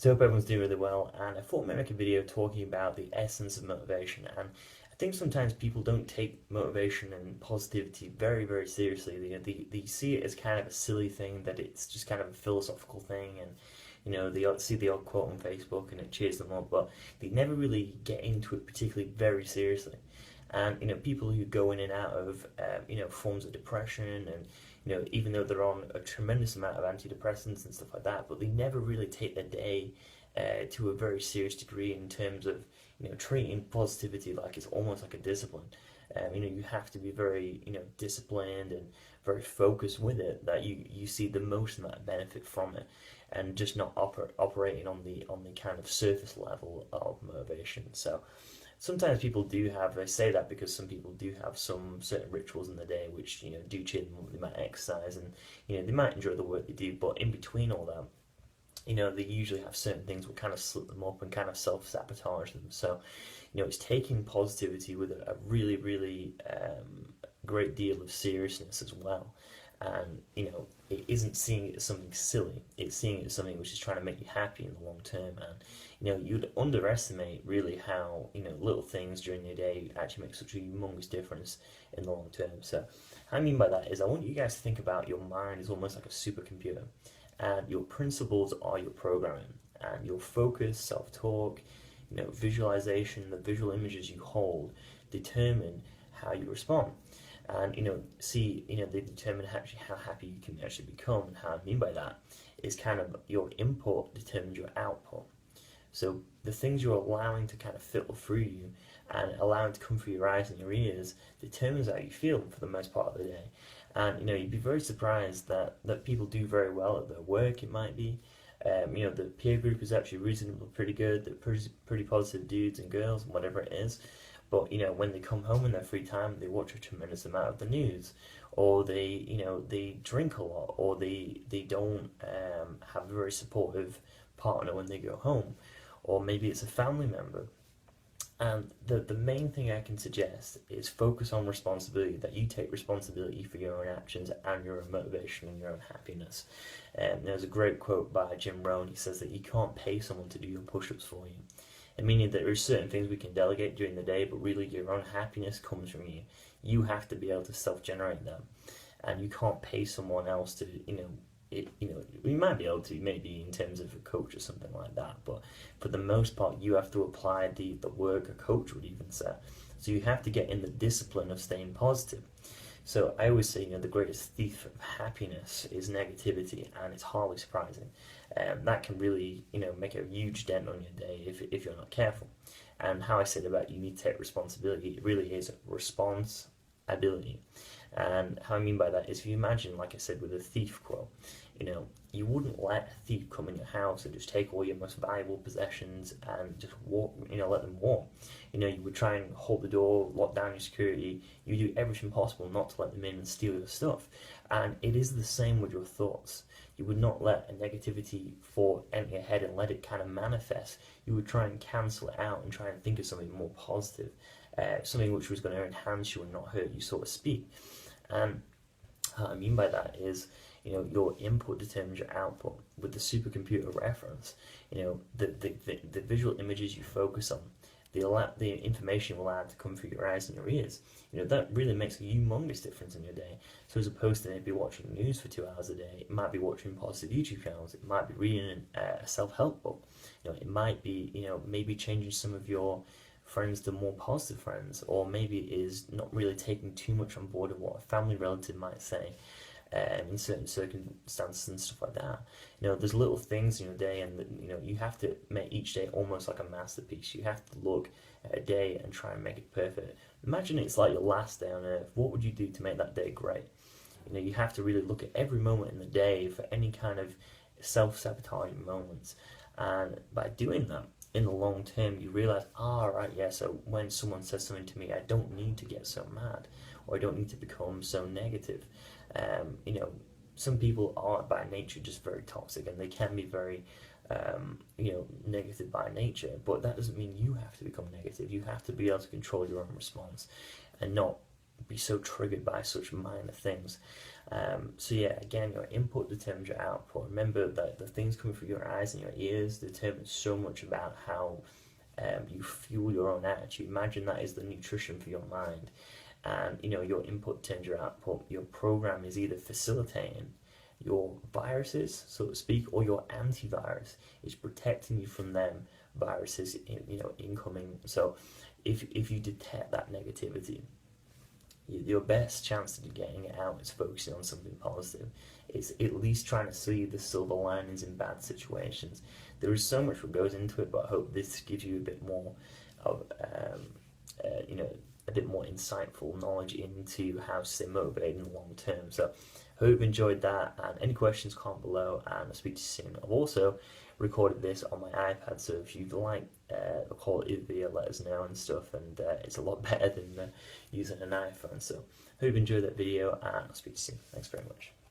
So I hope everyone's doing really well, and I thought I'd make a video talking about the essence of motivation. And I think sometimes people don't take motivation and positivity very, very seriously. They see it as kind of a silly thing, that it's just kind of a philosophical thing, and they see the odd quote on Facebook and it cheers them up, but they never really get into it particularly very seriously. And people who go in and out of forms of depression, and even though they're on a tremendous amount of antidepressants and stuff like that, but they never really take their day to a very serious degree in terms of treating positivity like it's almost like a discipline. You have to be very disciplined and very focused with it, that you see the most amount of benefit from it, and just not operating on the kind of surface level of motivation. So sometimes people do have, I say that because some people do have some certain rituals in the day which do cheer them up. They might exercise, and they might enjoy the work they do, but in between all that, they usually have certain things that kind of slip them up and kind of self-sabotage them. So it's taking positivity with a really, really great deal of seriousness as well. And it isn't seeing it as something silly, it's seeing it as something which is trying to make you happy in the long term. And you'd underestimate really how little things during your day actually make such a humongous difference in the long term. So what I mean by that is, I want you guys to think about your mind as almost like a supercomputer, and your principles are your programming, and your focus, self-talk, visualization, the visual images you hold determine how you respond. And they determine actually how happy you can actually become. And how I mean by that is, kind of, your input determines your output. So the things you're allowing to kind of filter through you and allowing to come through your eyes and your ears determines how you feel for the most part of the day. And you'd be very surprised that people do very well at their work. It might be, the peer group is actually reasonably pretty good. They're pretty positive dudes and girls, and whatever it is. But when they come home in their free time, they watch a tremendous amount of the news, or they drink a lot, or they don't have a very supportive partner when they go home, or maybe it's a family member. And the main thing I can suggest is focus on responsibility, that you take responsibility for your own actions and your own motivation and your own happiness. There's a great quote by Jim Rohn. He says that you can't pay someone to do your push-ups for you. And meaning that there's certain things we can delegate during the day, but really your own happiness comes from you. You have to be able to self-generate them, and you can't pay someone else to, you might be able to, maybe in terms of a coach or something like that, but for the most part, you have to apply the work a coach would even say. So you have to get in the discipline of staying positive. So I always say, the greatest thief of happiness is negativity, and it's hardly surprising. That can really, make a huge dent on your day if you're not careful. And how I said about you need to take responsibility, it really is responsibility. And how I mean by that is, if you imagine, like I said with the thief quote, you wouldn't let a thief come in your house and just take all your most valuable possessions and just walk, let them walk. You would try and hold the door, lock down your security. You do everything possible not to let them in and steal your stuff. And it is the same with your thoughts. You would not let a negativity thought enter your head and let it kind of manifest. You would try and cancel it out and try and think of something more positive, something which was going to enhance you and not hurt you, so to speak. And what I mean by that is, your input determines your output. With the supercomputer reference, the visual images you focus on, the information will allow to come through your eyes and your ears. That really makes a humongous difference in your day. So as opposed to maybe watching news for 2 hours a day, it might be watching positive YouTube channels. It might be reading a self-help book. It might be, maybe changing some of your friends to more positive friends, or maybe it is not really taking too much on board of what a family relative might say. In certain circumstances and stuff like that. There's little things in your day, and you have to make each day almost like a masterpiece. You have to look at a day and try and make it perfect. Imagine it's like your last day on earth. What would you do to make that day great? You have to really look at every moment in the day for any kind of self-sabotaging moments. And by doing that, in the long term, you realize, right, yeah, so when someone says something to me, I don't need to get so mad, or I don't need to become so negative. Some people are by nature just very toxic, and they can be very, negative by nature, but that doesn't mean you have to become negative. You have to be able to control your own response and not be so triggered by such minor things. So yeah, again, your input determines your output. Remember that the things coming through your eyes and your ears determine so much about how you fuel your own attitude. Imagine that is the nutrition for your mind, and your input turns your output. Your program is either facilitating your viruses, so to speak, or your antivirus is protecting you from them viruses, incoming. So if you detect that negativity, your best chance of getting it out is focusing on something positive. It's at least trying to see the silver linings in bad situations. There is so much that goes into it, but I hope this gives you a bit more of, a bit more insightful knowledge into how to stay motivated in the long term. So I hope you've enjoyed that, and any questions, comment below, and I'll speak to you soon. I've also recorded this on my iPad, so if you'd like the quality of the video, let us know and stuff, and it's a lot better than using an iPhone. So hope you enjoyed that video, and I'll speak to you soon. Thanks very much.